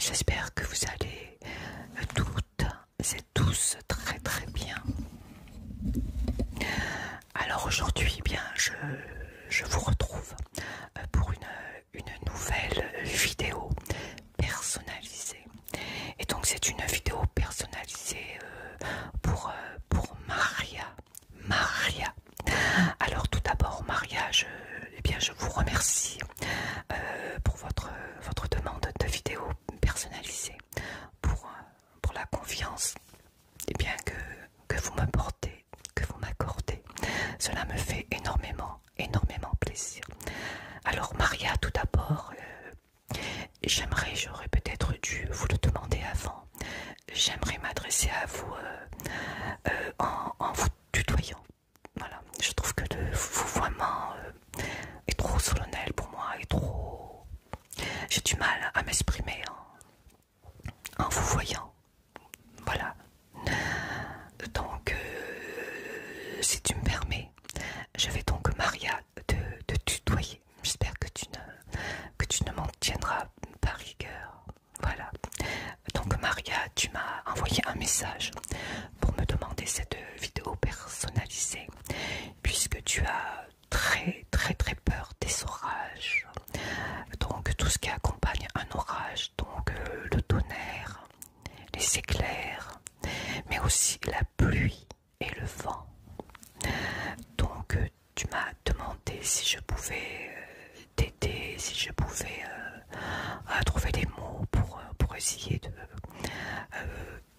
J'espère que vous allez toutes et tous très très bien. Alors aujourd'hui, eh bien, je vous retrouve pour une nouvelle vidéo personnalisée. Et donc c'est une vidéo personnalisée pour Maria. Maria. Alors tout d'abord, Maria, eh bien, je vous remercie pour votre demande de vidéo personnalisée, pour la confiance eh bien, que vous me portez, que vous m'accordez. Cela me fait énormément plaisir. Alors Maria, tout d'abord, j'aurais peut-être dû vous le demander avant. J'aimerais m'adresser à vous en vous tutoyant. Voilà, je trouve que le vouvoiement est trop solennel pour moi, est trop... J'ai du mal à m'exprimer en vous voyant. Voilà. Donc, si tu me permets, je vais donc, Maria, te tutoyer. J'espère que tu ne m'en tiendras pas rigueur. Voilà. Donc, Maria, tu m'as envoyé un message pour me demander cette vidéo personnalisée, puisque tu as très peur des orages. Donc, tout ce qui accompagne un orage, donc le tonnerre, les éclairs, mais aussi la pluie et le vent. Donc tu m'as demandé si je pouvais t'aider, si je pouvais trouver des mots pour essayer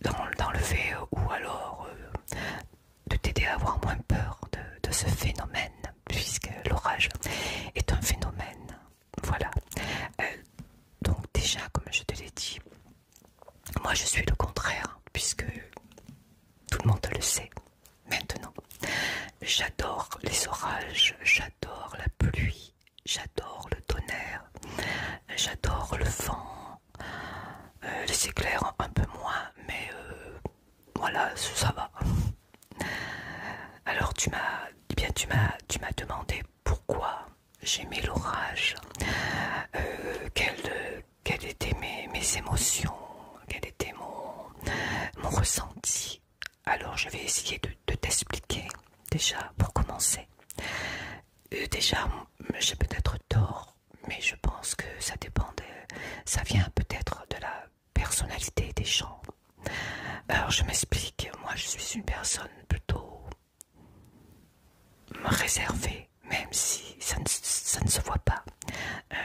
d'enlever ou alors de t'aider à avoir moins peur de ce phénomène, puisque l'orage est un phénomène. Voilà. Donc déjà, comme je te l'ai dit, moi je suis le contraire, puisque tout le monde le sait maintenant. J'adore les orages, j'adore la pluie, j'adore le tonnerre, j'adore le vent, les éclairs un peu moins, mais voilà, ça va. Alors tu m'as demandé pourquoi j'aimais l'orage, quelles étaient mes émotions, quel était mon ressenti. Alors je vais essayer de t'expliquer déjà pour commencer. Déjà, j'ai peut-être tort, mais je pense que ça dépend ça vient peut-être de la personnalité des gens. Alors je m'explique, moi je suis une personne plutôt réservée, même si ça ne se voit pas.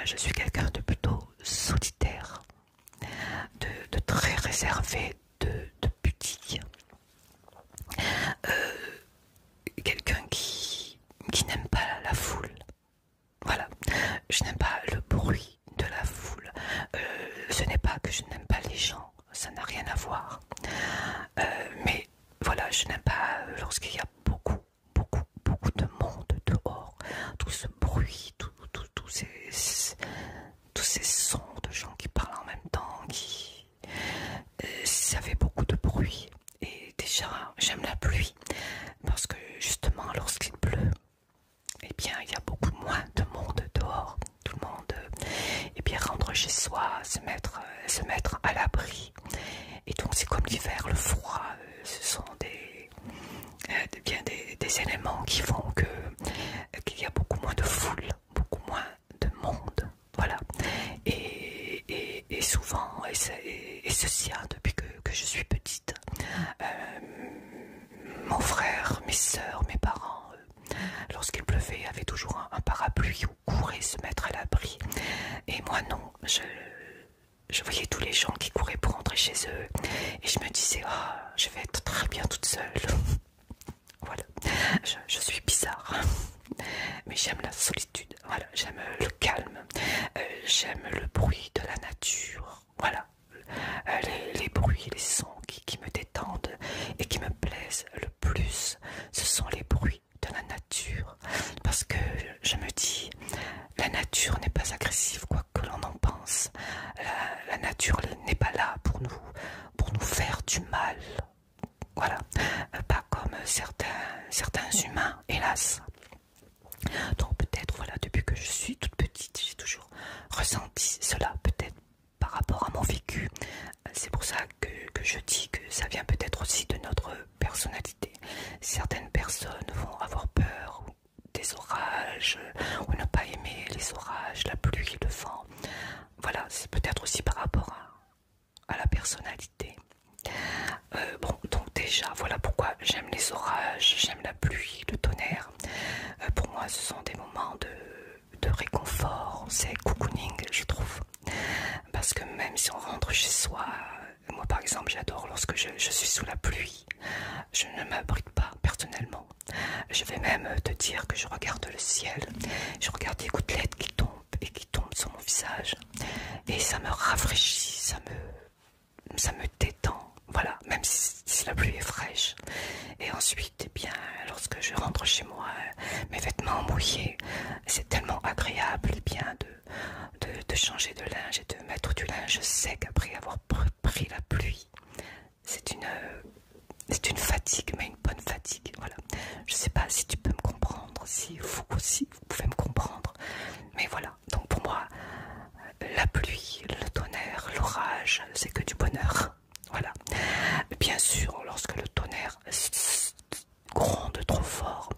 Je suis quelqu'un de plutôt solitaire, de très réservé, de pudique. Quelqu'un qui n'aime pas la foule. Voilà, je n'aime pas le bruit de la foule. Ce n'est pas que je n'aime pas les gens, ça n'a rien à voir. Mais voilà, je n'aime pas lorsqu'il y a beaucoup de monde dehors. Tout ce bruit, tous ces sons de gens qui parlent en même temps, ça fait beaucoup de bruit. Et déjà, j'aime la pluie, parce que justement, lorsqu'il pleut, eh bien, il y a beaucoup moins de monde dehors. Tout le monde, eh bien, rentre chez soi, se mettre à l'abri. Et donc, c'est comme l'hiver, le froid, ce sont des éléments qui font qu'il y a beaucoup moins de foule, beaucoup moins de monde. Voilà. Et souvent, et ceci depuis que je suis petite, mon frère, mes soeurs, mes parents, lorsqu'il pleuvait, avaient toujours un parapluie ou couraient se mettre à l'abri. Et moi non, je voyais tous les gens qui couraient pour rentrer chez eux, et je me disais, ah, je vais être très bien toute seule. Voilà, je suis bizarre, mais j'aime la solitude, voilà, j'aime le calme, j'aime le bruit de la nature, voilà, les bruits, les sons qui me détendent et qui me plaisent le plus, ce sont les bruits de la nature, parce que je me dis, la nature n'est pas agressive, quoi que l'on en pense, la nature n'est pas là pour nous faire du mal. Voilà, pas comme certains humains, hélas. Donc peut-être, voilà, depuis que je suis toute petite, j'ai toujours ressenti cela, peut-être par rapport à mon vécu, je dis que ça vient peut-être aussi de notre personnalité. Certaines personnes vont avoir peur des orages, ou ne pas aimer les orages, la pluie, le vent. Voilà, c'est peut-être aussi par rapport à la personnalité. Bon, donc déjà, voilà pourquoi j'aime les orages, j'aime la pluie, le tonnerre. Pour moi, ce sont des moments de réconfort, c'est cocooning, je trouve. Parce que même si on rentre chez soi, moi par exemple, j'adore lorsque je suis sous la pluie. Je ne m'abrite pas personnellement. Je vais même te dire que je regarde le ciel, je regarde les gouttelettes qui tombent et qui tombent sur mon visage. Et ça me rafraîchit, ça me détend. Voilà, même si la pluie est fraîche. Et ensuite, eh bien, lorsque je rentre chez moi, mes vêtements mouillés, c'est tellement agréable eh bien, de changer de linge et de mettre du linge sec après avoir pris la pluie. C'est une fatigue, mais une bonne fatigue. Voilà. Je ne sais pas si tu peux me comprendre, si vous aussi vous pouvez me comprendre. Mais voilà, donc pour moi, la pluie, le tonnerre, l'orage, c'est que du bonheur. Voilà. Bien sûr, lorsque le tonnerre gronde trop fort,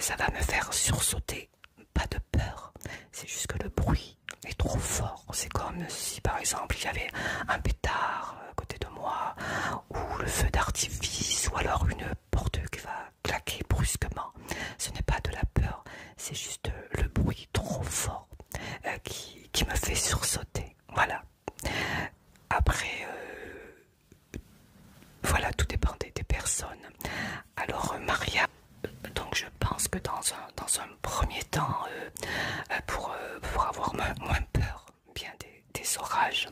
ça va me faire sursauter. Pas de peur, c'est juste que le bruit est trop fort. C'est comme si par exemple il y avait un pétard à côté de moi, ou le feu d'artifice, ou alors une porte qui va claquer brusquement. Ce n'est pas de la peur, c'est juste le bruit trop fort qui me fait sursauter. Voilà. Après, voilà, tout dépend des personnes. Alors, Maria, donc je pense que dans un premier temps, pour avoir moins peur bien des orages,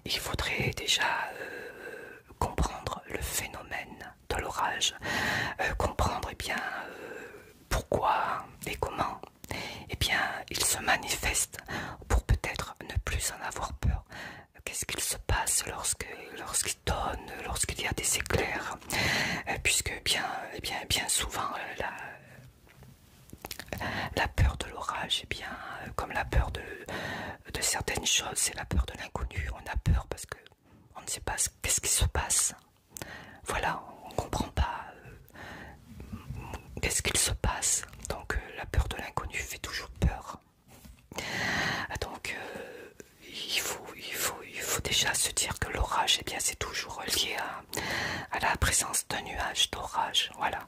il faudrait déjà comprendre le phénomène de l'orage, comprendre eh bien, pourquoi et comment eh bien, il se manifeste pour peut-être ne plus en avoir peur. Qu'est-ce qu'il se passe lorsqu'il donne, lorsqu'il y a des éclairs, puisque bien souvent la peur de l'orage, eh bien, comme la peur de certaines choses, c'est la peur de l'inconnu. On a peur parce que on ne sait pas qu'est-ce qui se passe. Voilà, on ne comprend pas qu'est-ce qu'il se passe. Donc la peur de l'inconnu fait toujours peur. Donc il faut déjà se dire que l'orage, eh bien, c'est toujours lié à la présence d'un nuage d'orage. Voilà,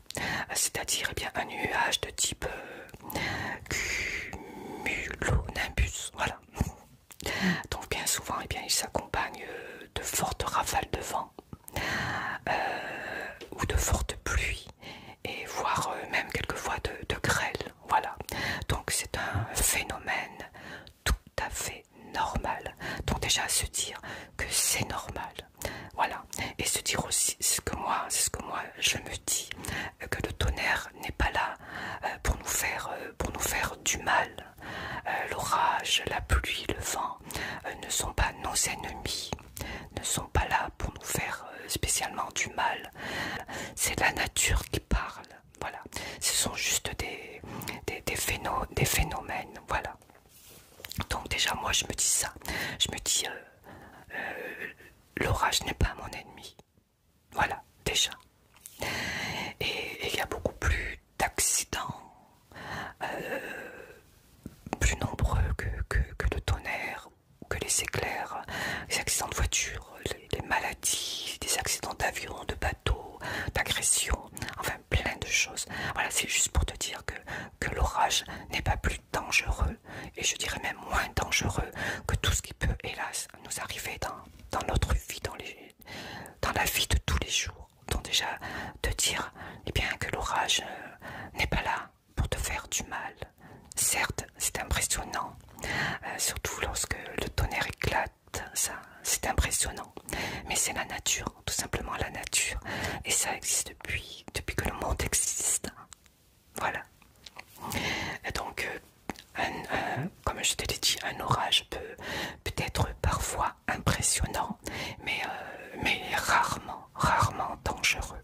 c'est-à-dire eh bien un nuage de type cumulonimbus. Voilà. Donc bien souvent, eh bien, il s'accompagne de fortes rafales de vent ou de fortes pluies, et voire même quelquefois de grêle. Voilà. Donc c'est un phénomène tout à fait normal. Donc déjà se dire que c'est normal. Voilà. Et se dire aussi c'est ce que moi je me dis, que le tonnerre n'est pas là pour nous faire du mal. L'orage, la pluie, le vent ne sont pas nos ennemis, ne sont pas là pour nous faire spécialement du mal. C'est la nature qui parle. Voilà. Ce sont juste des phénomènes. Voilà. Donc déjà moi je me dis ça. Je me dis l'orage n'est pas mon ennemi. Voilà, déjà. Et il y a beaucoup plus d'accidents, plus nombreux que le tonnerre, que les éclairs, les accidents de voiture, les maladies, des accidents d'avion, de bateau, d'agression, enfin plein de choses. Voilà, c'est juste pour te dire que l'orage n'est pas plus dangereux, et je dirais même moins dangereux que tout ce qui peut, hélas, nous arriver dans notre vie, dans la vie de tous les jours. Donc déjà, te dire eh bien, que l'orage n'est pas là pour te faire du mal. Certes, c'est impressionnant, surtout lorsque le tonnerre éclate, ça, c'est impressionnant. Mais c'est la nature, tout simplement la nature. Et ça existe depuis que le monde existe. Voilà. Et donc, comme je te l'ai dit, un orage peut être parfois impressionnant, mais rarement dangereux.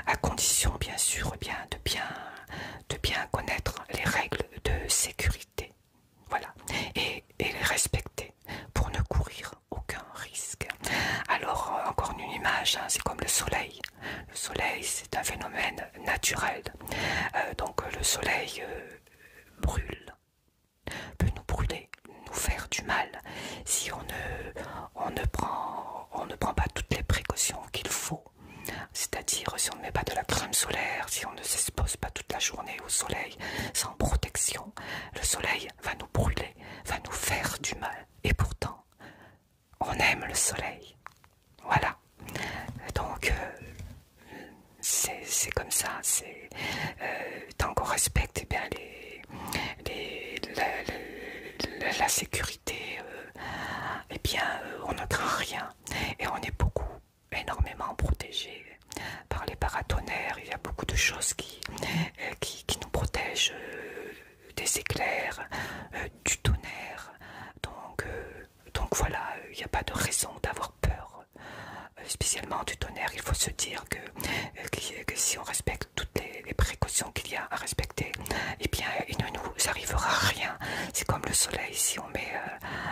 À condition, bien sûr, eh bien, de bien connaître les règles de sécurité. Voilà. Et les respecter pour ne courir aucun risque. Alors, encore une image du mal si on ne prend pas toutes les précautions qu'il faut. C'est-à-dire si on ne met pas de la crème solaire, si on ne s'expose pas toute la journée au soleil sans protection, le soleil va nous brûler, va nous faire du mal. Et pourtant, on aime le soleil. Voilà. Donc, c'est comme ça. Tant qu'on respecte eh bien, la sécurité, eh bien, on ne craint rien. Et on est énormément protégé par les paratonnerres. Il y a beaucoup de choses qui nous protègent des éclairs, du tonnerre. Donc voilà, il n'y a pas de raison d'avoir peur, spécialement du tonnerre. Il faut se dire que si on respecte toutes les précautions qu'il y a à respecter, eh bien il ne nous arrivera rien. C'est comme le soleil, si on met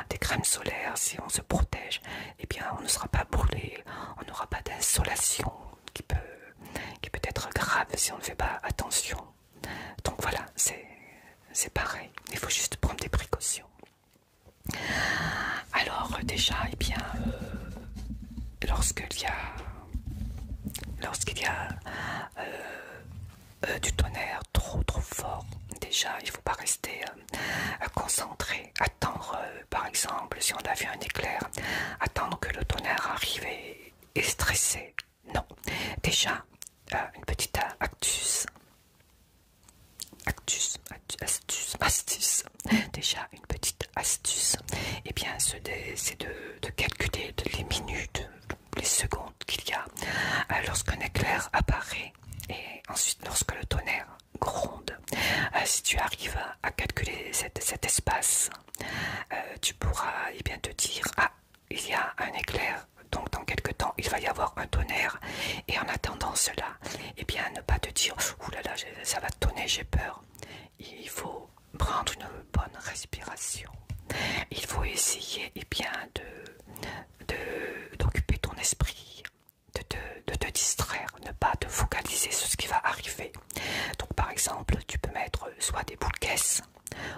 des crèmes solaires, si on se protège, eh bien on ne sera pas brûlé, on n'aura pas d'insolation qui peut être grave si on ne fait pas attention. Donc voilà, c'est pareil, il faut juste prendre des précautions. Alors déjà, eh bien, lorsqu'il y a du tonnerre trop fort, déjà il ne faut pas rester concentré, attendre par exemple si on a vu un éclair, attendre que le tonnerre arrive et stresser. Non, déjà une petite astuce. Déjà une petite astuce, et bien c'est de calculer les minutes, les secondes qu'il y a lorsqu'un éclair apparaît et ensuite lorsque le tonnerre gronde. Si tu arrives à calculer cet espace, tu pourras eh bien, te dire il y a un éclair, donc dans quelques temps il va y avoir un tonnerre, et en attendant cela, eh bien ne pas te dire oulala, ça va tonner, j'ai peur. Il faut prendre une bonne respiration. Il faut essayer eh bien, d'occuper ton esprit, de te distraire, ne pas te focaliser sur ce qui va arriver. Donc par exemple, tu peux mettre soit des boules caisses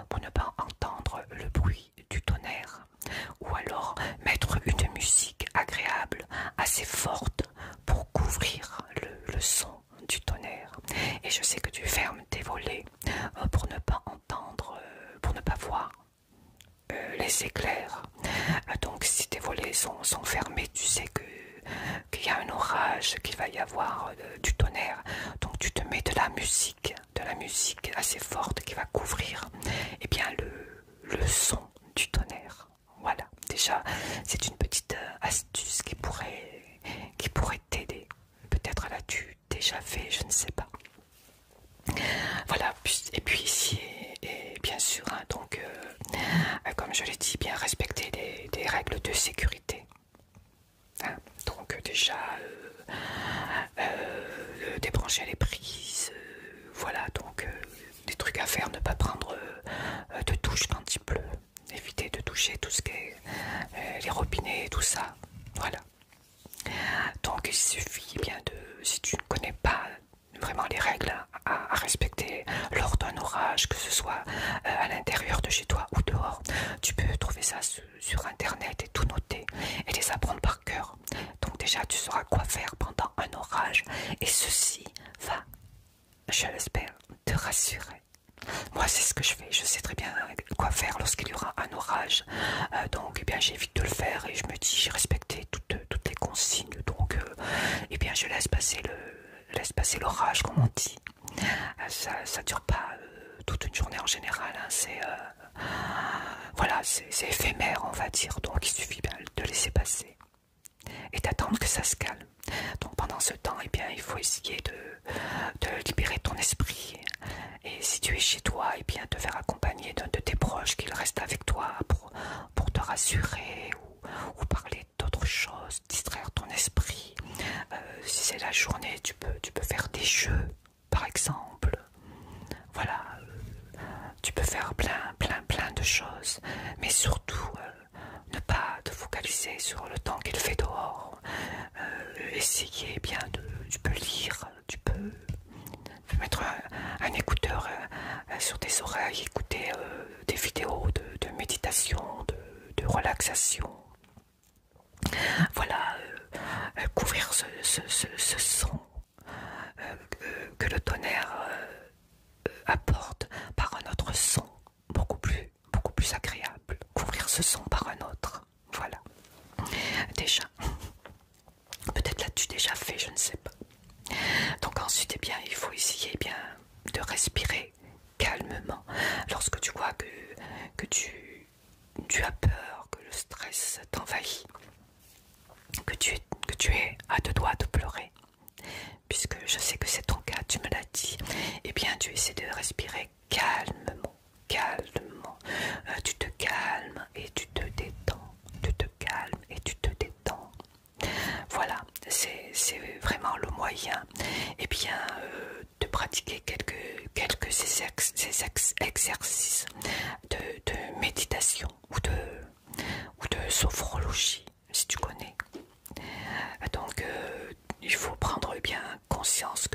pour ne pas entendre le bruit du tonnerre, ou alors mettre une musique agréable, assez forte pour couvrir le son du tonnerre. Et je sais que tu fermes tes volets pour ne pas entendre, pour ne pas voir les éclairs. Donc si tes volets sont fermés, tu sais qu'il y a un orage, qu'il va y avoir du tonnerre. Donc tu te mets de la musique assez forte qui va couvrir eh bien, le son du tonnerre. Voilà, déjà c'est une petite astuce qui pourrait t'aider. Peut-être l'as-tu déjà fait, je ne sais pas. Voilà, et puis ici, et bien sûr, hein, donc, comme je l'ai dit, bien respecter des règles de sécurité. Hein, donc déjà, débrancher les prises, voilà, donc des trucs à faire, ne pas prendre de douche quand il pleut, éviter de toucher tout ce qui est les robinets et tout ça, voilà. Donc il suffit bien si tu ne connais pas vraiment les règles à respecter lors d'un orage, que ce soit à l'intérieur de chez toi ou dehors, tu peux trouver ça sur internet et tout noter et les apprendre par cœur. Donc déjà tu sauras quoi faire pendant un orage, et ceci va, je l'espère, te rassurer. Moi c'est ce que je fais, je sais très bien quoi faire lorsqu'il y aura un orage, donc eh bien j'évite de le faire et je me dis j'ai respecté toutes les consignes, donc eh bien je laisse passer l'orage comme on dit. Ça dure pas toute une journée en général, hein, voilà, c'est éphémère on va dire, donc il suffit bien de laisser passer et d'attendre que ça se calme. Donc pendant ce temps, eh bien, il faut essayer de libérer ton esprit. Et si tu es chez toi, eh bien, te faire accompagner d'un de tes proches, qu'il reste avec toi pour te rassurer ou parler d'autres choses, distraire ton esprit. Si c'est la journée, tu peux faire des jeux, par exemple. Voilà, tu peux faire plein de choses, mais surtout ne pas te focaliser sur le temps qu'il fait dehors. Essayer bien tu peux lire, tu peux mettre un écouteur sur tes oreilles, écouter des vidéos de méditation, de relaxation. Voilà, couvrir ce son que le tonnerre apporte par un autre son beaucoup plus agréable. Couvrir ce son par un autre. Voilà. Déjà. Peut-être l'as-tu déjà fait, je ne sais pas. Donc ensuite, eh bien, il faut essayer eh bien, de respirer calmement. Lorsque tu vois que tu as peur, que le stress t'envahit, que tu es à deux doigts de pleurer, puisque je sais que c'est ton cas, tu me l'as dit, eh bien tu essaies de respirer calmement, calmement. Tu te calmes et tu te détends, tu te calmes et tu te détends. Voilà, c'est vraiment le moyen eh bien, de pratiquer quelques exercices de méditation ou de sophrologie, si tu connais. Donc, il faut prendre bien conscience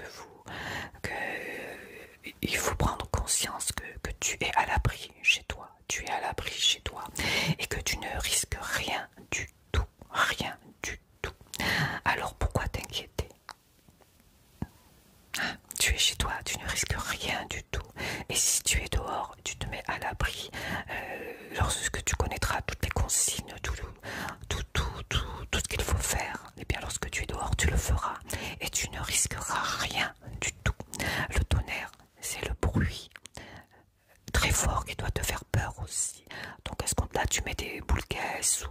il faut prendre conscience que tu es à l'abri chez toi, tu es à l'abri chez toi et que tu ne risques rien du tout, rien du tout. Alors pourquoi t'inquiéter? Tu es chez toi, tu ne risques rien du tout. Et si tu es dehors, tu te mets à l'abri. Lorsque tu connaîtras toutes les consignes, tout ce qu'il faut faire, et bien lorsque tu es dehors, tu le feras. Et tu ne risqueras rien du tout. Le tonnerre, c'est le bruit très fort qui doit te faire peur aussi. Donc est-ce que là tu mets des boules caisses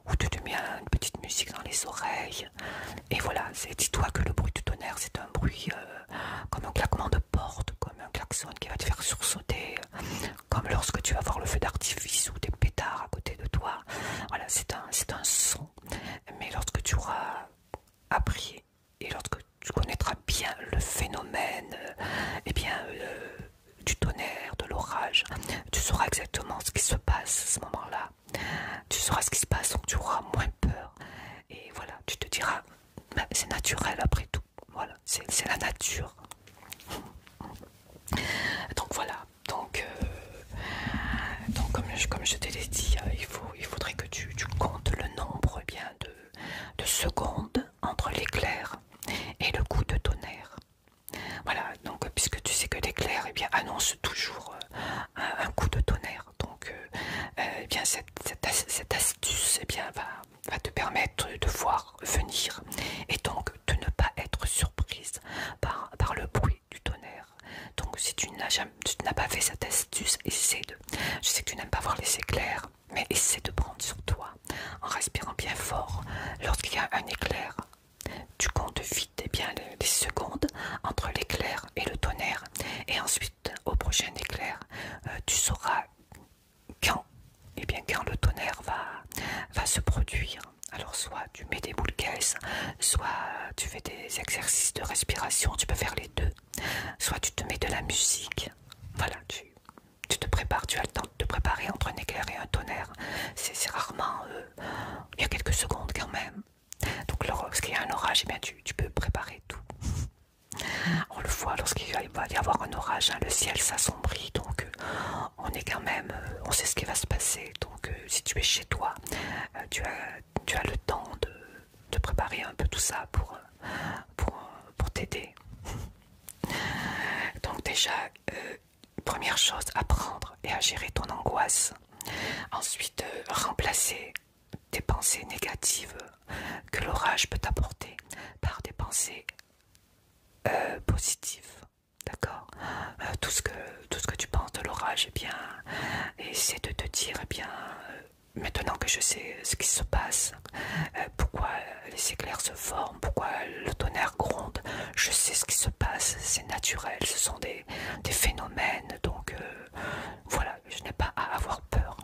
ou tu te mets une petite musique dans les oreilles? Et voilà, dis-toi que le bruit du tonnerre, c'est un bruit comme un claquement de porte, comme un klaxon qui va te faire sursauter, comme lorsque tu vas voir le feu d'artifice ou des pétards à côté de toi. Voilà, c'est un son. Mais lorsque tu auras appris et lorsque tu connaîtras bien le phénomène, eh bien, du tonnerre, de l'orage, tu sauras exactement ce qui se passe à ce moment-là. Tu sauras ce qui se passe, donc tu auras moins peur. Et voilà, tu te diras, c'est naturel après tout. Voilà, c'est la nature. Donc voilà, donc comme je te l'ai dit, il faudrait que tu comptes le nombre eh bien de secondes entre l'éclair et le coup de tonnerre. Voilà, donc puisque tu sais que l'éclair eh bien, annonce toujours un coup de tonnerre, donc eh bien, cette astuce eh bien, va te permettre de voir venir et donc de ne pas être surprise par le bruit du tonnerre. Donc si tu n'as pas fait cette astuce, je sais que tu n'aimes pas voir les éclairs, mais essaie de prendre sur toi en respirant bien fort. Lorsqu'il y a un éclair, tu comptes vite eh bien, les secondes entre l'éclair et le tonnerre, et ensuite au prochain éclair, tu sauras quand, eh bien, quand le tonnerre va se produire. Alors soit tu mets des boules caisses, soit tu fais des exercices de respiration, tu peux faire les deux, soit tu te mets de la musique. Voilà, tu te prépares, tu as le temps de te préparer entre un éclair et un tonnerre. C'est rarement, il y a quelques secondes quand même. Donc lorsqu'il y a un orage, eh bien, tu peux préparer tout. On le voit lorsqu'il va y avoir un orage, hein, le ciel s'assombrit, donc on est quand même, on sait ce qui va se passer. Donc si tu es chez toi, tu as le temps de préparer un peu tout ça pour t'aider. Donc déjà, première chose, apprendre et à gérer ton angoisse. Ensuite, remplacer des pensées négatives que l'orage peut t'apporter par des pensées positives. D'accord, tout ce que tu penses de l'orage, eh bien, essaie de te dire, eh bien, maintenant que je sais ce qui se passe, pourquoi les éclairs se forment, pourquoi le tonnerre gronde, je sais ce qui se passe, c'est naturel, ce sont des phénomènes, donc voilà, je n'ai pas à avoir peur.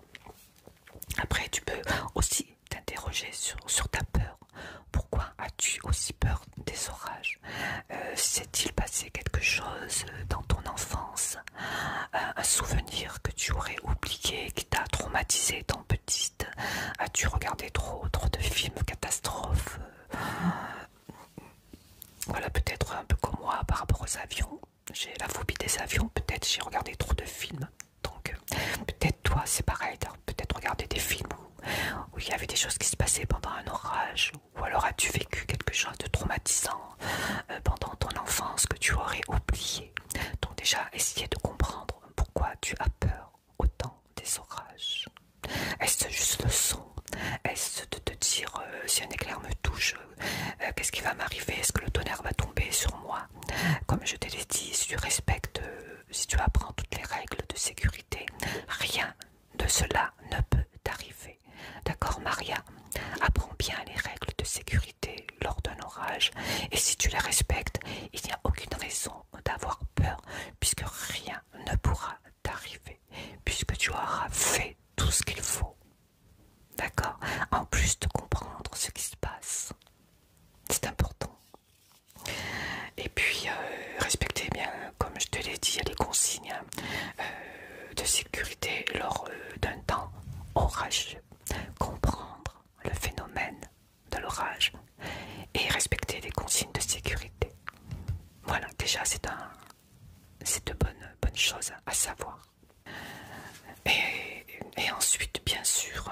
Après, tu peux aussi t'interroger sur ta peur. Pourquoi as-tu aussi peur des orages? S'est-il passé quelque chose dans ton enfance? Un souvenir que tu aurais oublié, qui t'a traumatisé étant petite? As-tu regardé trop de films catastrophes? Voilà, peut-être un peu comme moi par rapport aux avions. J'ai la phobie des avions, peut-être j'ai regardé trop de films. Donc peut-être toi c'est pareil, peut-être regarder des films où il y avait des choses qui se passaient pendant un orage, ou alors as-tu vécu quelque chose de traumatisant pendant ton enfance que tu aurais oublié. Donc déjà, essayer de comprendre pourquoi tu as peur autant des orages. Est-ce juste le son? Est-ce de te dire si un éclair me touche, qu'est-ce qui va m'arriver? Est-ce que le tonnerre va tomber sur moi? Comme je te l'ai dit, si tu respectes, si tu apprends toutes les règles de sécurité, rien de cela ne peut t'arriver. D'accord, Maria? Apprends bien les règles de sécurité lors d'un orage, et si tu les respectes, il n'y a aucune raison d'avoir peur, puisque rien ne pourra t'arriver, puisque tu auras fait tout ce qu'il faut. D'accord? En plus de comprendre ce qui se passe. C'est important. Et puis, respectez bien, comme je te l'ai dit, les consignes de sécurité lors d'un temps orageux. Comprendre le phénomène de l'orage et respecter les consignes de sécurité. Voilà, déjà, c'est de bonnes choses à savoir. Et ensuite, bien sûr,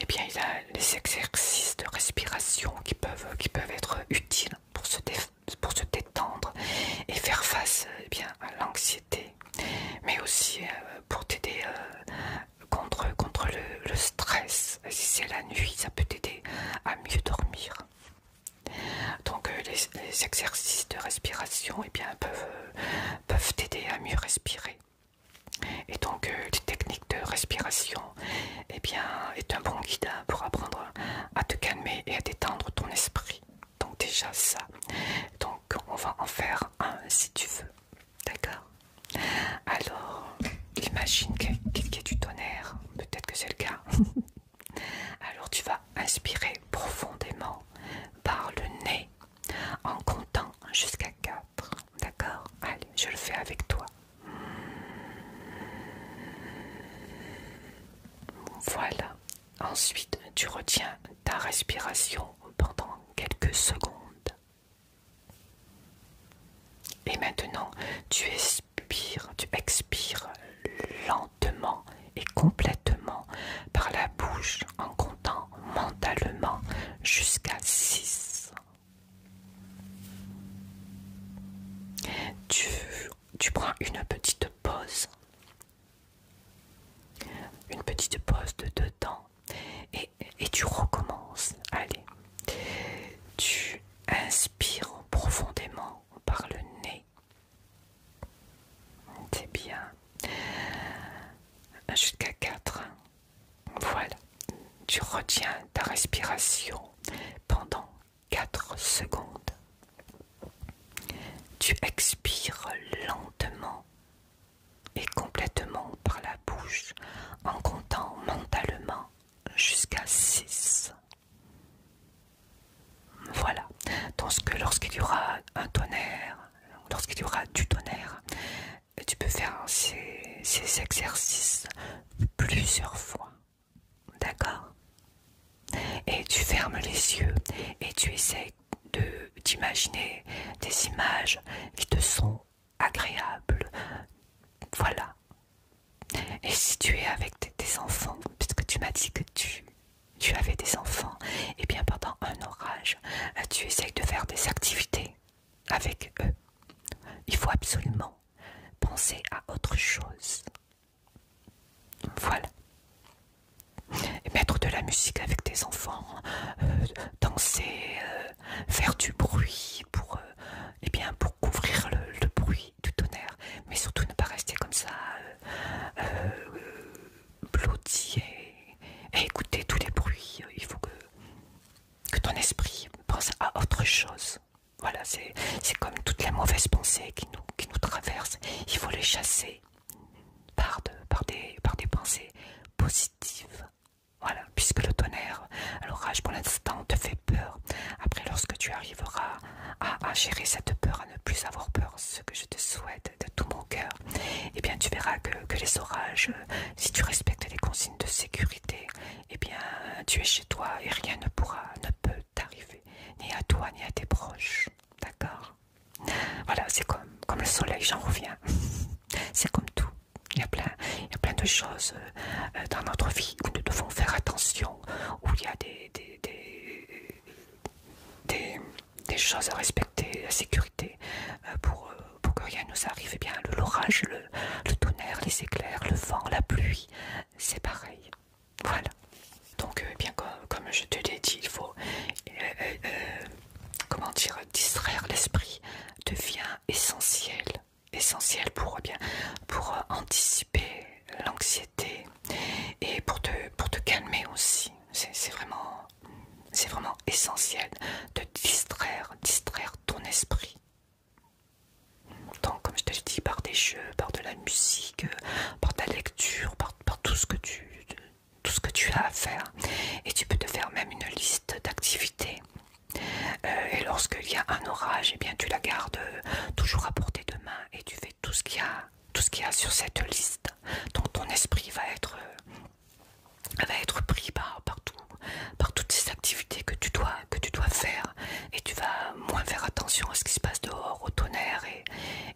eh bien, il y a les exercices de respiration qui peuvent être utiles pour se détendre et faire face eh bien, à l'anxiété, mais aussi pour t'aider contre le stress. Si c'est la nuit, ça peut t'aider à mieux dormir. Donc les exercices de respiration eh bien, peuvent t'aider à mieux respirer. Et donc les techniques de respiration eh bien, est un bon guide pour apprendre à te calmer et à détendre ton esprit. Donc déjà ça. Donc on va en faire un si tu veux. D'accord? Alors, imagine qu'il y ait du tonnerre. Peut-être que c'est le cas. Alors tu vas inspirer profondément par le nez en comptant jusqu'à 4. D'accord? Allez, je le fais avec toi. Voilà. Ensuite, tu retiens ta respiration pendant quelques secondes. Et maintenant, tu expires lentement et complètement par la bouche en comptant mentalement jusqu'à 6. Tu prends une petite pause. Une petite pause de 2 temps et tu recommences. Allez, tu inspires profondément par le nez. C'est bien. Jusqu'à 4. Voilà. Tu retiens ta respiration pendant 4 secondes. Tu expires lentement et complètement par la bouche en comptant mentalement jusqu'à 6. Voilà. Donc lorsqu'il y aura un tonnerre, lorsqu'il y aura du tonnerre, tu peux faire ces exercices plusieurs fois. D'accord? Et tu fermes les yeux et tu essaies d'imaginer des images qui te sont agréables. Voilà. Et si tu es avec tes enfants, puisque tu m'as dit que tu avais des enfants, et bien pendant un orage, tu essayes de faire des activités avec eux. Il faut absolument penser à autre chose. Voilà. Et mettre de la musique avec tes enfants, danser, faire du bruit pour, eh bien, pour couvrir le bruit du tonnerre, mais surtout ne pas rester comme ça blotti et écouter tous les bruits. Il faut que ton esprit pense à autre chose. Voilà, c'est comme toutes les mauvaises pensées qui nous traversent. Il faut les chasser par des pensées positives. Voilà, puisque le tonnerre, l'orage pour l'instant te fait peur. Après, lorsque tu arriveras à gérer cette peur, à ne plus avoir peur, ce que je te souhaite de tout mon cœur, eh bien tu verras que les orages, si tu respectes les consignes de sécurité, eh bien tu es chez toi et rien ne peut t'arriver, ni à toi ni à tes proches. D'accord? Voilà, c'est comme le soleil, j'en reviens. C'est comme tout. Il y a plein de choses dans notre vie où nous devons faire attention. faire. Et tu peux te faire même une liste d'activités. Et lorsqu'il y a un orage, eh bien tu la gardes toujours à portée de main et tu fais tout ce qu'il y a sur cette liste. Donc ton esprit va être pris par toutes ces activités que tu dois faire, et tu vas moins faire attention à ce qui se passe dehors, au tonnerre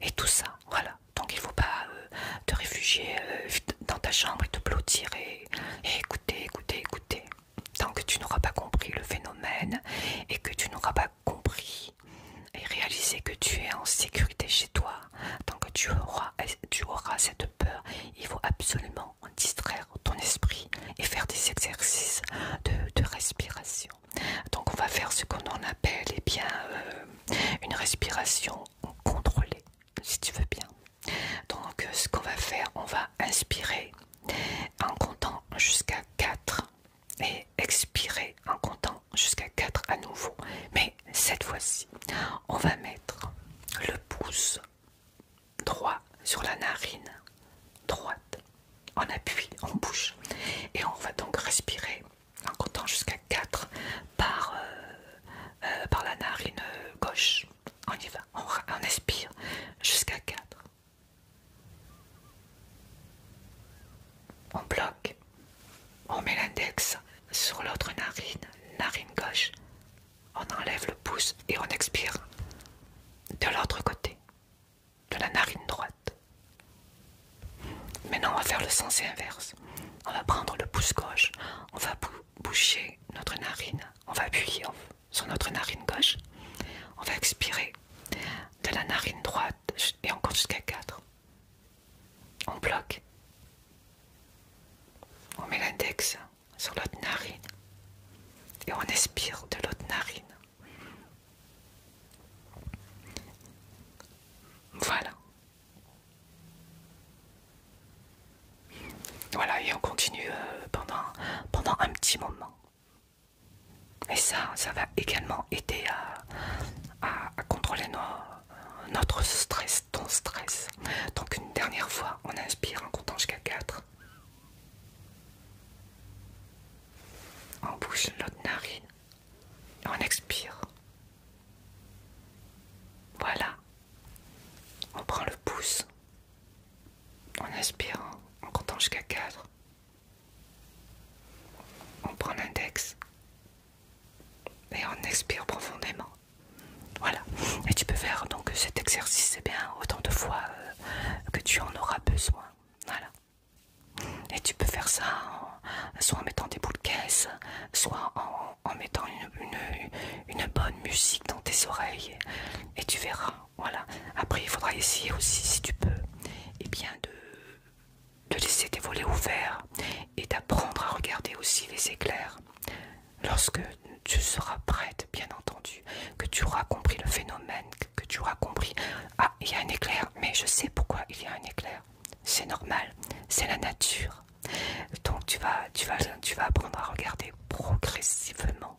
et tout ça. Voilà. Donc il ne faut pas te réfugier dans ta chambre et te blottir et écouter. Tant que tu n'auras pas compris le phénomène et que tu n'auras pas compris et réalisé que tu es en sécurité chez toi, tant que tu auras cette peur, il faut absolument distraire ton esprit et faire des exercices de respiration. Donc on va faire ce qu'on appelle une respiration contrôlée, si tu veux bien. Donc ce qu'on va faire, on va inspirer en comptant jusqu'à 4 et expirer en comptant jusqu'à 4 à nouveau. Mais cette fois-ci, on va mettre le pouce droit sur la narine droite, en appui, en bouche. Et on va donc respirer en comptant jusqu'à 4 par la narine gauche. On y va, on expire jusqu'à 4. On bloque, on met l'index sur l'autre narine gauche. On enlève le pouce et on expire de l'autre côté, de la narine droite. Maintenant on va faire le sens inverse. On va prendre le pouce gauche, on va boucher notre narine, on va appuyer sur notre narine gauche, on va expirer de la narine droite et on compte jusqu'à 4. On bloque, on met l'index sur l'autre narine et on expire de l'autre narine. Voilà. Voilà, et on continue pendant un petit moment. Et ça va également aider à contrôler notre stress, ton stress. Donc une dernière fois, on inspire en comptant jusqu'à 4. On bouge l'autre narine. Et on expire. Voilà. On prend le pouce. On inspire en comptant jusqu'à 4. On prend l'index. Et on expire profondément. Voilà. Et tu peux faire donc cet exercice autant de fois que tu en auras besoin. Voilà. Et tu peux faire ça soit en mettant des boules de caisse, soit en mettant une bonne musique dans tes oreilles. Et tu verras. Voilà. Après, il faudra essayer aussi, si tu peux, de laisser tes volets ouverts et d'apprendre à regarder aussi les éclairs. Lorsque tu seras prête, bien entendu, que tu auras compris le phénomène, que tu auras compris, ah, il y a un éclair, mais je sais pourquoi il y a un éclair. C'est normal, c'est la nature. Donc tu vas apprendre à regarder progressivement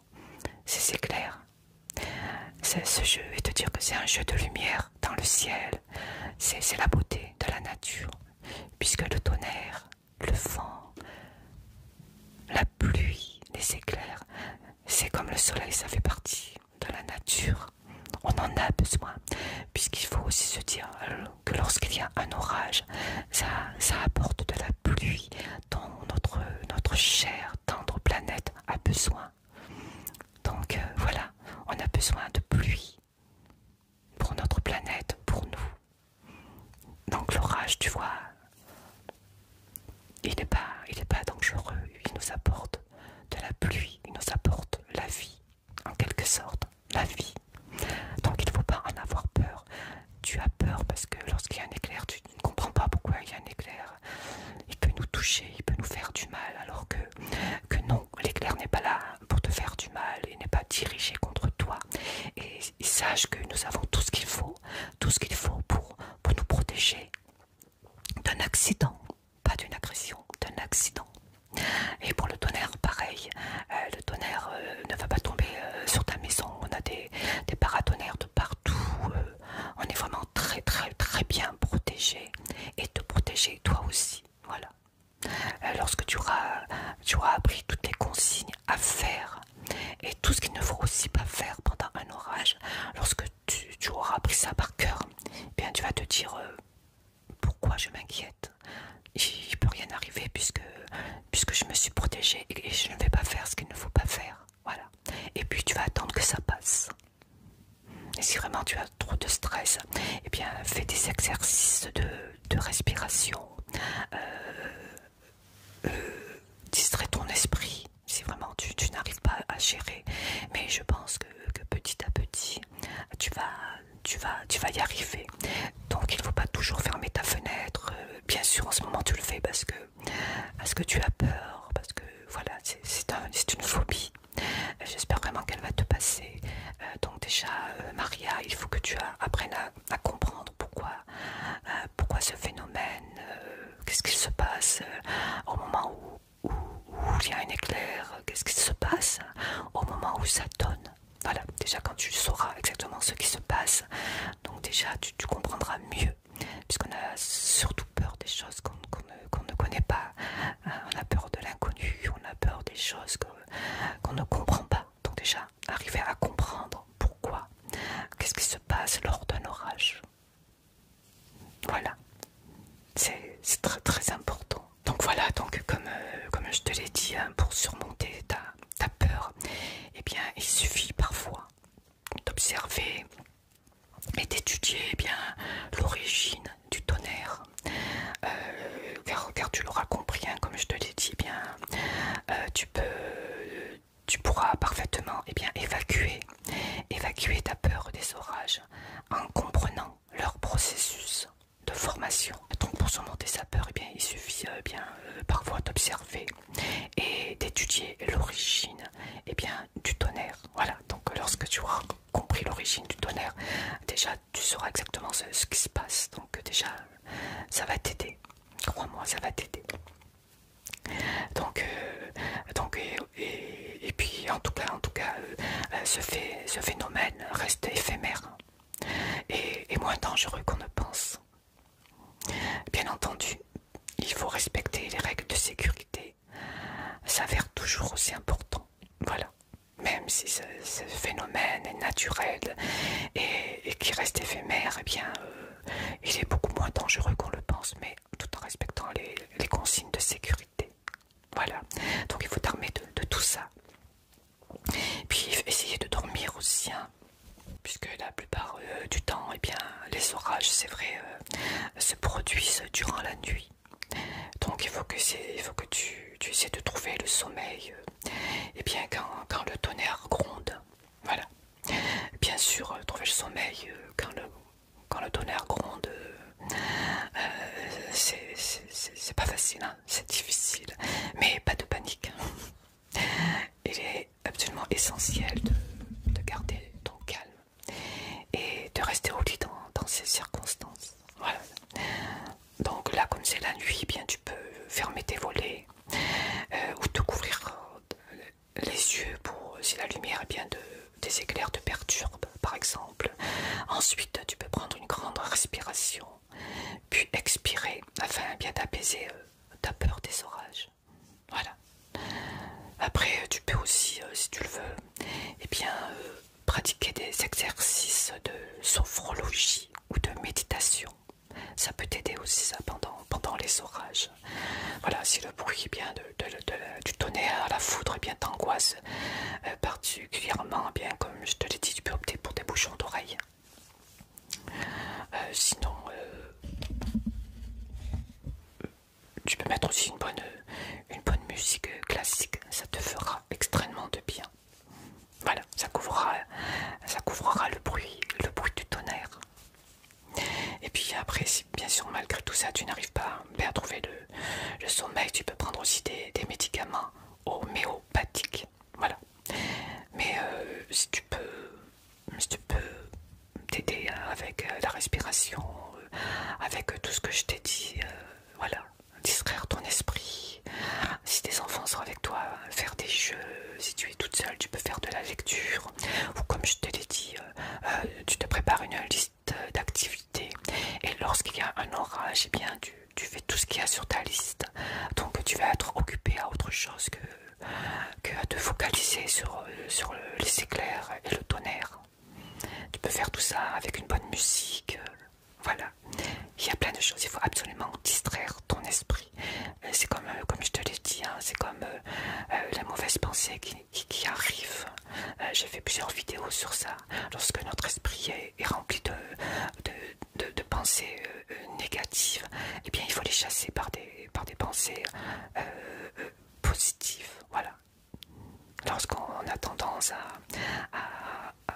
ces éclairs. C'est ce jeu, et te dire que c'est un jeu de lumière dans le ciel. C'est la beauté de la nature, puisque le tonnerre, le vent, la pluie, les éclairs, c'est comme le soleil, ça fait partie de la nature. On en a besoin, puisqu'il faut aussi se dire que lorsqu'il y a un orage, ça apporte de la pluie dont notre chère, tendre planète a besoin. Donc voilà, on a besoin de pluie pour notre planète, pour nous. Donc l'orage, tu vois, il n'est pas dangereux, il nous apporte de la pluie, il nous apporte la vie, en quelque sorte, la vie. Donc il ne faut pas en avoir peur. Tu as peur parce que lorsqu'il y a un éclair, tu ne comprends pas pourquoi il y a un éclair. Il peut nous toucher, il peut nous faire du mal, alors que non, l'éclair n'est pas là pour te faire du mal, il n'est pas dirigé contre toi. Et sache que nous avons tout ce qu'il faut pour nous protéger d'un accident, pas d'une agression, d'un accident. Et pour le tonnerre, pareil, le tonnerre ne va pas tomber sur ta maison. On a gérer, mais je pense que petit à petit, tu vas y arriver. Donc il ne faut pas toujours fermer ta fenêtre. Bien sûr, en ce moment tu le fais parce que tu as peur, parce que voilà, c'est une phobie. J'espère vraiment qu'elle va te passer. Donc déjà, Maria, il faut que tu apprennes à comprendre pourquoi ce phénomène, qu'est-ce qu'il se passe au moment où il y a un éclair, qu'est-ce qui se passe au moment où ça tonne. Voilà, déjà quand tu sauras exactement ce qui se passe, donc déjà tu comprendras mieux, puisqu'on a surtout peur des choses qu'on ne connaît pas. On a peur de l'inconnu, on a peur des choses qu'on ne comprend pas. Donc déjà, arriver à comprendre pourquoi, qu'est-ce qui se passe lors d'un orage. Voilà, c'est très très important. Donc voilà, donc comme je te l'ai dit, hein, pour surmonter ta peur, eh bien il suffit parfois d'observer et d'étudier eh bien l'origine du tonnerre. Car tu l'auras compris, hein, comme je te l'ai dit, eh bien tu pourras parfaitement eh bien évacuer ta peur des orages en comprenant leur processus de formation. Donc pour surmonter sa peur, eh bien, il suffit parfois d'observer et d'étudier l'origine eh bien, du tonnerre. Voilà, donc lorsque tu auras compris l'origine du tonnerre, déjà tu sauras exactement ce qui se passe. Donc déjà, ça va t'aider. Crois-moi, ça va t'aider. Donc, et puis en tout cas, ce phénomène reste éphémère et moins dangereux qu'on ne pense. Bien entendu, il faut respecter les règles de sécurité. Ça s'avère toujours aussi important. Voilà. Même si ce phénomène est naturel et qui reste éphémère, eh bien, il est beaucoup moins dangereux qu'on le pense, mais tout en respectant les consignes de sécurité. Voilà. Donc il faut t'armer de tout ça. Puis essayer de dormir aussi, hein, puisque la plupart du temps, eh bien, les orages, c'est vrai, se produisent durant la nuit. Donc il faut que tu essaies de trouver le sommeil eh bien, quand le tonnerre gronde. Voilà. Bien sûr, trouver le sommeil quand le tonnerre gronde, c'est pas facile, hein, c'est difficile. Mais pas de panique. Il est absolument essentiel de garder ton calme et de rester au lit dans ces circonstances. Voilà. Donc là, comme c'est la nuit, eh bien tu peux fermer tes volets ou te couvrir les yeux pour si la lumière eh bien des éclairs te perturbe, par exemple. Ensuite, tu peux prendre une grande respiration, puis expirer afin bien d'apaiser ta peur des orages. Voilà. Après, tu peux aussi, si tu le veux, eh bien, pratiquer des exercices de sophrologie ou de méditation. Ça peut t'aider aussi ça pendant les orages. Voilà, si le bruit eh bien, du tonnerre, la foudre eh bien t'angoisse particulièrement, eh bien, comme je te l'ai dit, tu peux opter pour des bouchons d'oreille. Sinon, tu peux mettre aussi une bonne musique classique, ça te fera extrêmement de bien. Voilà, ça couvrira le bruit du tonnerre. Et puis après, si bien sûr malgré tout ça tu n'arrives pas à trouver le sommeil, tu peux prendre aussi des médicaments homéopathiques. Voilà. Mais si tu peux t'aider avec la respiration, avec tout ce que je t'ai dit, voilà, distraire ton esprit. Si tes enfants sont avec toi, faire des jeux. Si tu es toute seule, tu peux faire de la lecture. Ou comme je te l'ai dit, tu te prépares une liste d'activités. Et lorsqu'il y a un orage, eh bien, tu fais tout ce qu'il y a sur ta liste. Donc tu vas être occupé à autre chose que à te focaliser sur les éclairs et le tonnerre. Tu peux faire tout ça avec une bonne musique. Voilà. Il y a plein de choses. Il faut absolument distraire ton esprit. C'est comme je te l'ai dit, hein, c'est comme la mauvaise pensée qui arrive. J'ai fait plusieurs vidéos sur ça. Lorsque notre esprit est rempli de pensées négatives, eh bien il faut les chasser par des pensées positives. Voilà. Lorsqu'on a tendance commence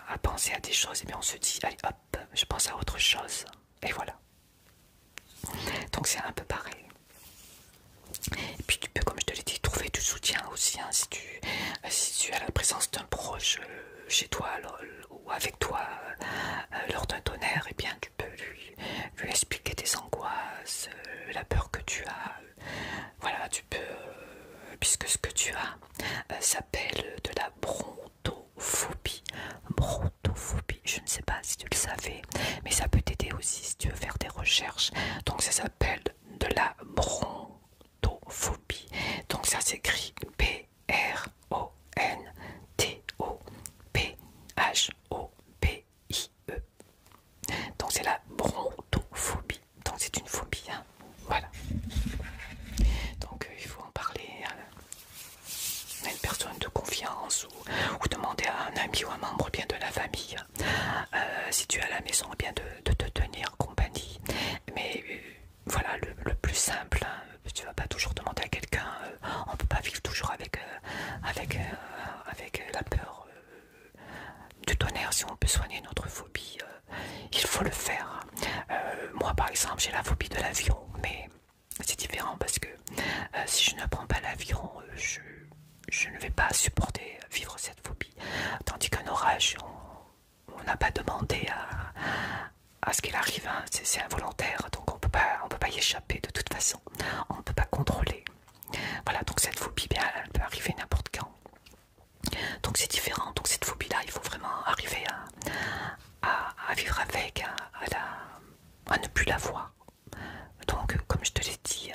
à penser à des choses, et bien on se dit, allez hop, je pense à autre chose. Et voilà. Donc c'est un peu pareil. Et puis tu peux, comme je te l'ai dit, trouver du soutien aussi, hein, si tu as la présence d'un proche chez toi ou avec toi lors d'un tonnerre, et bien tu peux lui expliquer tes angoisses, la peur que tu as. Voilà, tu peux, puisque ce que tu as s'appelle de la brontophobie. Brontophobie, je ne sais pas si tu le savais, mais ça peut t'aider aussi si tu veux faire des recherches. Donc ça s'appelle de la brontophobie. Donc ça s'écrit BRONTOPHOBIE. Donc c'est la brontophobie. Donc c'est une phobie, hein. Voilà. Donc il faut en parler à une personne de confiance ou demander à un ami ou un membre bien de la famille si tu es à la maison bien de te tenir compagnie. Mais voilà, le plus simple, hein, tu vas pas toujours demander à quelqu'un, on peut pas vivre toujours avec la peur du tonnerre. Si on peut soigner notre phobie, il faut le faire. Moi par exemple j'ai la phobie de l'avion, mais c'est différent parce que si je ne prends pas l'avion, je ne vais pas supporter vivre cette phobie. Tandis qu'un orage, on n'a pas demandé à ce qu'il arrive, hein. C'est involontaire, donc on peut pas y échapper de toute façon. On ne peut pas contrôler. Voilà, donc cette phobie, bien, elle peut arriver n'importe quand. Donc c'est différent. Donc cette phobie-là, il faut vraiment arriver à vivre avec, à ne plus la voir. Donc, comme je te l'ai dit,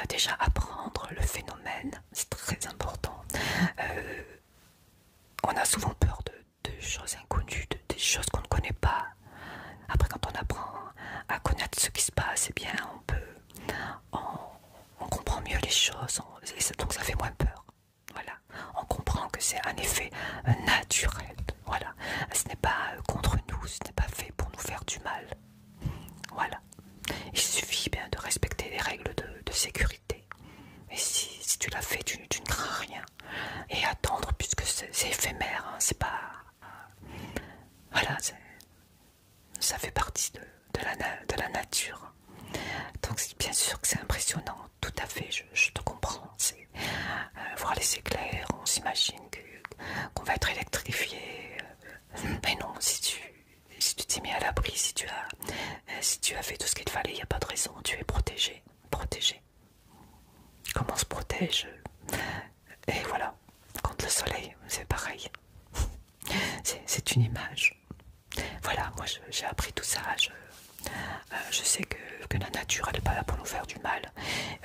déjà apprendre le phénomène, c'est très important. On a souvent peur de choses inconnues, des choses qu'on ne connaît pas. Après, quand on apprend à connaître ce qui se passe, eh bien, on comprend mieux les choses, donc ça fait moins peur. Voilà, on comprend que c'est un effet naturel. Voilà, ce n'est pas contre nous, ce n'est pas fait pour nous faire du mal. Voilà, il suffit bien de respecter les règles de sécurité. Et si tu l'as fait, tu ne crains rien. Et attendre, puisque c'est éphémère, hein, c'est pas... Voilà, ça fait partie de la nature. Donc bien sûr que c'est impressionnant, tout à fait, je te comprends. C'est voir les éclairs, on s'imagine qu'on va être électrifié. Mais non, si tu t'es mis à l'abri, si tu as fait tout ce qu'il fallait, il n'y a pas de raison, tu es protégé. Comment on se protège? Et voilà, contre le soleil, c'est pareil. C'est une image. Voilà, moi j'ai appris tout ça. Je sais que la nature, elle n'est pas là pour nous faire du mal.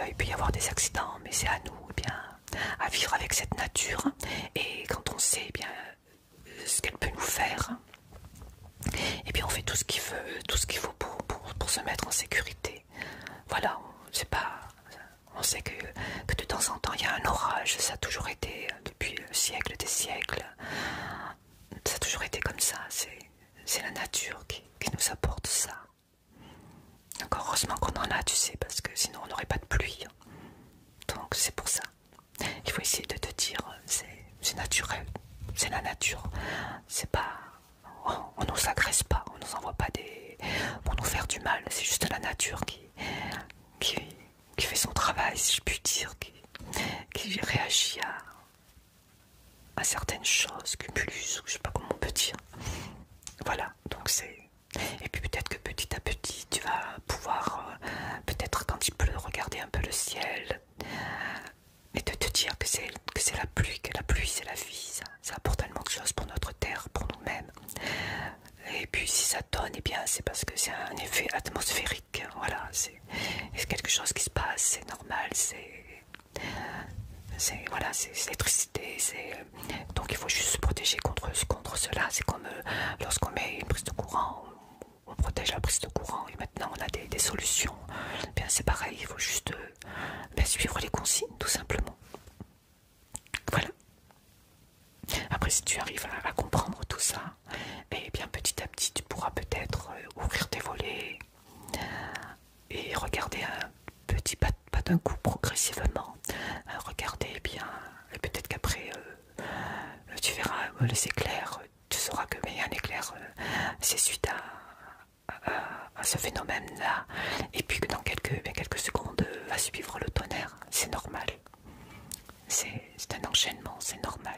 Il peut y avoir des accidents, mais c'est à nous bien, à vivre avec cette nature. Et quand on sait bien ce qu'elle peut nous faire, et bien on fait tout ce qu'il faut pour se mettre en sécurité. Voilà, on sait que de temps en temps il y a un orage, ça a toujours été depuis siècles des siècles. Ça a toujours été comme ça, c'est la nature qui nous apporte ça. Encore heureusement qu'on en a, tu sais, parce que sinon on n'aurait pas de pluie. Donc c'est pour ça. Il faut essayer de te dire, c'est naturel, c'est la nature. C'est pas... On ne nous agresse pas, on ne nous envoie pas pour nous faire du mal. C'est juste la nature qui fait son travail, si je puis dire, qui réagit à certaines choses, cumulus, ou je sais pas comment on peut dire. Voilà, donc c'est... Et puis peut-être que petit à petit, tu vas pouvoir, peut-être quand tu peux regarder un peu le ciel, et de te dire que c'est la pluie, que la pluie c'est la vie, ça apporte tellement de choses pour notre terre, pour nous-mêmes. Et puis si ça donne, eh bien c'est parce que c'est un effet atmosphérique, voilà, c'est quelque chose qui se passe, c'est normal, voilà, c'est l'électricité, donc il faut juste se protéger contre cela. C'est comme lorsqu'on met une prise de courant, on protège la prise de courant, et maintenant on a des solutions. Bien c'est pareil, il faut juste suivre les consignes tout simplement. Voilà. Après si tu arrives à comprendre tout ça, et bien petit à petit tu pourras peut-être ouvrir tes volets et regarder un petit pas d'un coup, progressivement. Regardez bien, et peut-être qu'après tu verras les éclairs, tu sauras que mais un éclair, c'est suite à ce phénomène-là, et puis que dans quelques secondes va suivre le tonnerre, c'est normal. C'est un enchaînement, c'est normal.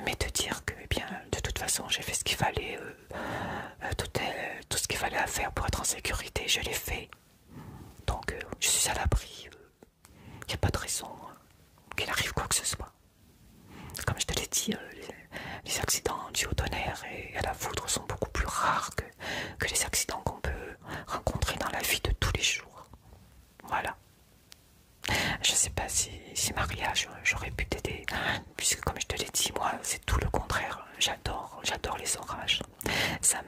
Mais te dire que, eh bien, de toute façon, j'ai fait ce qu'il fallait, tout ce qu'il fallait à faire pour être en sécurité, je l'ai fait. Donc, je suis à l'abri. Il n'y a pas de raison qu'il arrive quoi que ce soit. Comme je te l'ai dit, les accidents dus au tonnerre et à la foudre sont beaucoup plus rares que les accidents qu'on peut rencontrer dans la vie de tous les jours. Voilà. Je ne sais pas si Maria, j'aurais pu t'aider, puisque comme je te l'ai dit, moi, c'est tout le contraire. J'adore les orages. Ça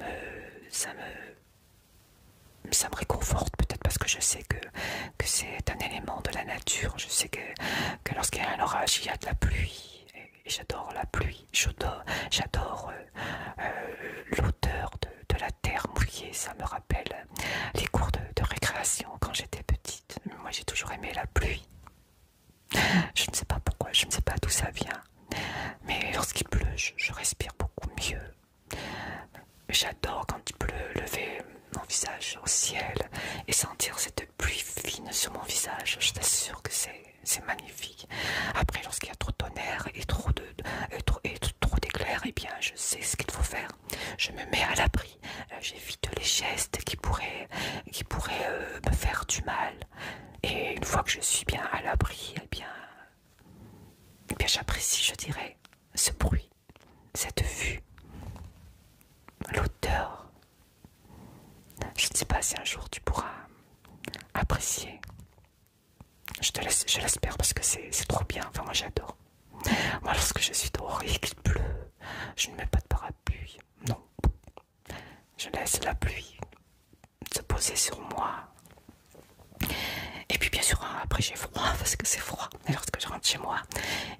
me réconforte, peut-être parce que je sais que c'est un élément de la nature. Je sais que lorsqu'il y a un orage, il y a de la pluie. Et j'adore la pluie. J'adore l'odeur de la terre mouillée. Ça me rappelle les cours de récréation quand j'étais petite. Moi, j'ai toujours aimé la pluie. Je ne sais pas pourquoi, je ne sais pas d'où ça vient. Mais lorsqu'il pleut, je respire beaucoup mieux. J'adore quand il pleut, lever mon visage au ciel et sentir cette pluie fine sur mon visage. Je t'assure que c'est magnifique. Après, lorsqu'il y a trop de tonnerre et trop d'éclairs, eh bien, je sais ce qu'il faut faire. Je me mets à l'abri. J'évite les gestes qui pourraient me faire du mal. Et une fois que je suis bien à l'abri, eh bien j'apprécie, je dirais, ce bruit, cette vue, l'odeur. Je ne sais pas si un jour tu pourras apprécier. Je l'espère parce que c'est trop bien. Enfin, moi j'adore. Moi, lorsque je suis dehors et qu'il pleut, je ne mets pas de parapluie. Non. Je laisse la pluie se poser sur moi. Et puis bien sûr, après j'ai froid parce que c'est froid. Et lorsque je rentre chez moi,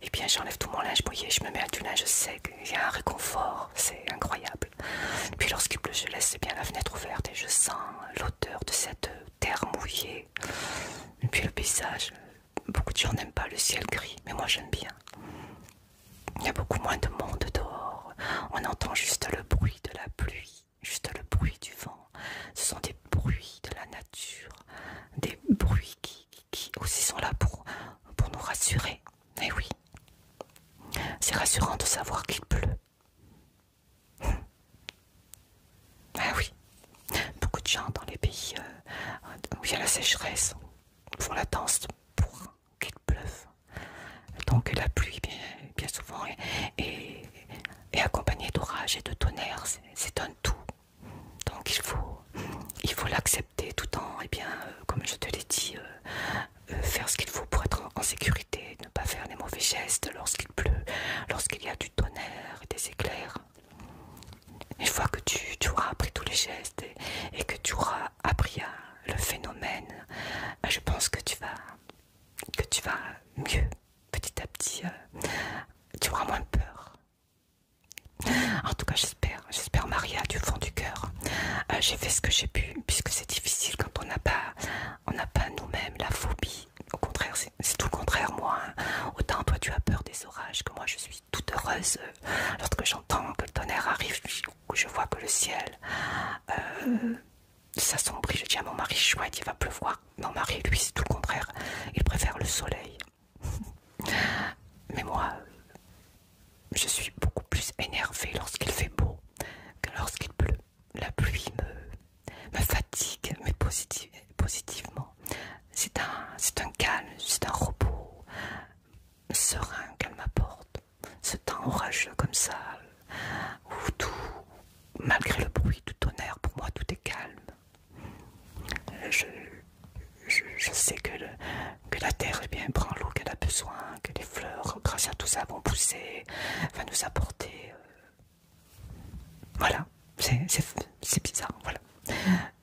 et bien j'enlève tout mon linge mouillé, je me mets à du linge sec. Il y a un réconfort, c'est incroyable. Puis lorsqu'il pleut, je laisse bien la fenêtre ouverte et je sens l'odeur de cette terre mouillée. Et puis le paysage, beaucoup de gens n'aiment pas le ciel gris, mais moi j'aime bien. Il y a beaucoup moins de monde dehors. On entend juste le bruit de la pluie, juste le bruit du vent. Ce sont des bruits de la nature, des bruits qui aussi sont là pour nous rassurer. Et oui, c'est rassurant de savoir qu'il pleut. Ah oui, beaucoup de gens dans les pays où il y a la sécheresse font la danse pour qu'il pleuve. Donc la pluie, bien souvent, est accompagnée d'orages et de tonnerre. C'est un tout. Donc il faut l'accepter tout en, comme je te l'ai dit, faire ce qu'il faut pour être en sécurité, ne pas faire des mauvais gestes lorsqu'il pleut, lorsqu'il y a du tonnerre et des éclairs. Une fois que tu auras appris tous les gestes et que tu auras appris le phénomène, je pense que tu vas mieux petit à petit. Tu auras moins peur. En tout cas, j'espère Maria du fond du cœur. J'ai fait ce que j'ai pu, puisque c'est difficile quand on n'a pas nous-mêmes la phobie. Au contraire, c'est tout le contraire, moi. Autant toi tu as peur des orages que moi je suis toute heureuse lorsque j'entends que le tonnerre arrive, que je vois que le ciel s'assombrit. Je dis à mon mari, chouette, il va pleuvoir. Mon mari, lui, c'est tout le contraire. Il préfère le soleil. Mais moi, je suis beaucoup plus énervée lorsqu'il fait beau que lorsqu'il pleut. La pluie me fatigue, mais positivement. C'est un calme, c'est un repos serein qu'elle m'apporte. Ce temps orageux comme ça, où tout, malgré le bruit du tonnerre, pour moi tout est calme. Je sais que la terre prend l'eau qu'elle a besoin, que les fleurs, grâce à tout ça, vont pousser, va nous apporter. Voilà, c'est bizarre, voilà.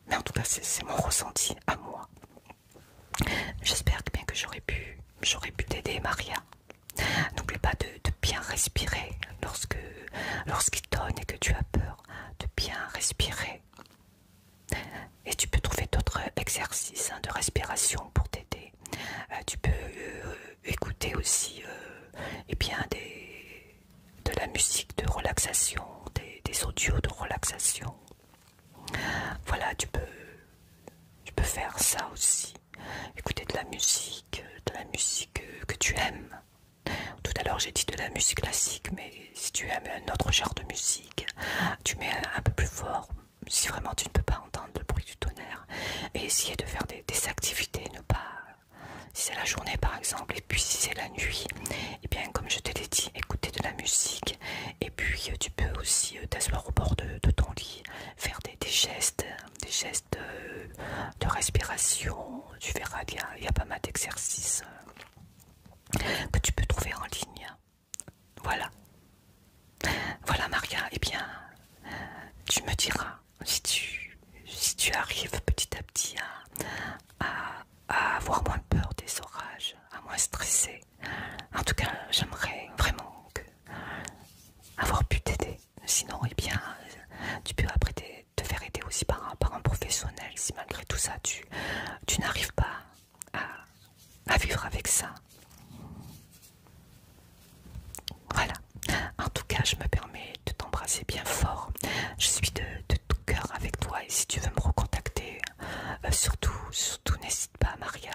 Mais en tout cas, c'est mon ressenti à moi. J'espère bien que j'aurais pu t'aider, Maria. N'oublie pas de bien respirer lorsqu'il tonne et que tu as peur, de bien respirer. Et tu peux trouver d'autres exercices de respiration pour t'aider. Tu peux écouter aussi de la musique musique de relaxation, des audios de relaxation. Voilà, tu peux faire ça aussi. Écouter de la musique que tu aimes. Tout à l'heure j'ai dit de la musique classique, mais si tu aimes un autre genre de musique, tu mets un peu plus fort, si vraiment tu ne peux pas entendre le bruit du tonnerre, et essayer de faire des activités, ne pas... Si c'est la journée par exemple, et puis si c'est la nuit, et bien comme je te l'ai dit, écouter de la musique, et puis tu peux aussi t'asseoir au bord de ton lit, faire des gestes, de respiration. Tu verras, il y a pas mal d'exercices que tu peux trouver en ligne. Voilà. Voilà Maria, eh bien, tu me diras si tu arrives petit à petit à avoir moins peur des orages, à moins stresser. En tout cas, j'aimerais vraiment avoir pu t'aider. Sinon, eh bien, tu peux après te faire aider aussi par un professionnel si malgré tout ça tu n'arrives pas à vivre avec ça. Voilà. En tout cas, je me permets de t'embrasser bien fort. Je suis de tout cœur avec toi et si tu veux me recontacter, surtout n'hésite pas, Maria.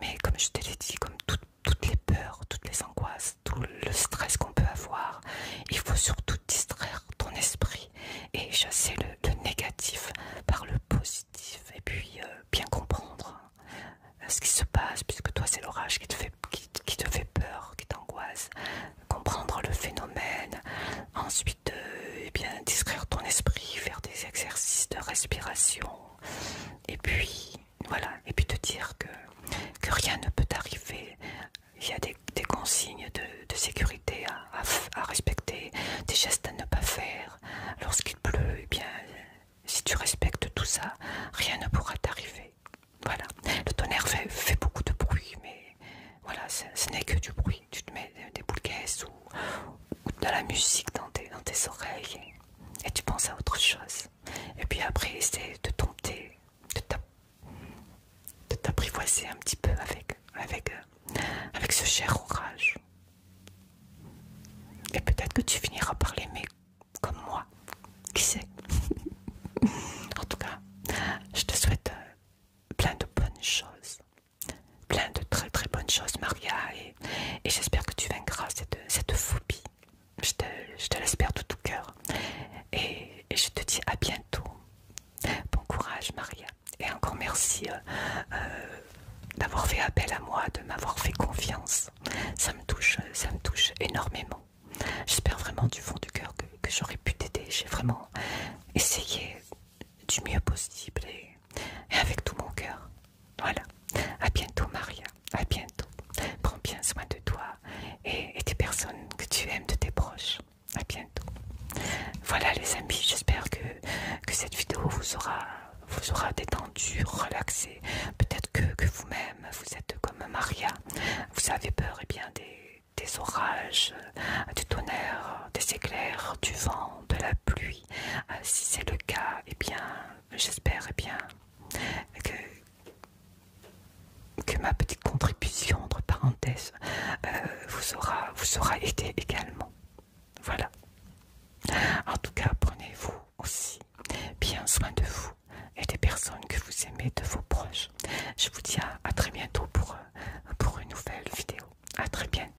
Mais comme je te l'ai dit, comme toutes les peurs, toutes les angoisses, tout le stress qu'on peut avoir, il faut surtout distraire ton esprit et chasser le négatif par le positif. Et puis bien comprendre ce qui se passe, puisque toi c'est l'orage qui te fait peur, qui t'angoisse, comprendre le phénomène, ensuite eh bien distraire ton esprit, faire des exercices de respiration, et puis voilà, et puis te dire que rien ne peut t'arriver. Il y a des consignes de sécurité à respecter, des gestes à ne pas faire. Lorsqu'il pleut, eh bien si tu respectes tout ça, rien ne pourra t'arriver. Voilà, le tonnerre fait beaucoup de bruit, mais voilà, ce n'est que du bruit. Tu te mets des boules caisses ou de la musique dans tes oreilles et tu penses à autre chose. Et puis après, essaie de tomber, de t'apprivoiser un petit peu avec ce cher orage. Et peut-être que tu finiras par l'aimer comme moi. Qui sait? En tout cas, je te souhaite plein de bonnes choses, plein de très très bonnes choses, Maria, et j'espère que tu vaincras cette phobie. Je te l'espère de tout cœur. Et je te dis à bientôt. Bon courage, Maria. Et encore merci d'avoir fait appel à moi, de m'avoir fait confiance. Ça me touche énormément. J'espère vraiment du fond du cœur que j'aurais pu t'aider. J'ai vraiment essayé du mieux possible et avec tout mon cœur. Voilà. À bientôt, Maria. À bientôt. Prends bien soin de toi et des personnes que tu aimes, de tes proches. À bientôt. Voilà les amis, j'espère que cette vidéo vous aura détendu, relaxé. Peut-être que vous-même, vous êtes comme Maria. Vous avez peur bien des orages, du tonnerre, des éclairs, du vent, de la pluie. Si c'est le cas, bien, j'espère bien que ma petite contribution, entre parenthèses, vous aura aidé également. Voilà. En tout cas, prenez-vous aussi bien soin de vous et des personnes que vous aimez, de vos proches. Je vous dis à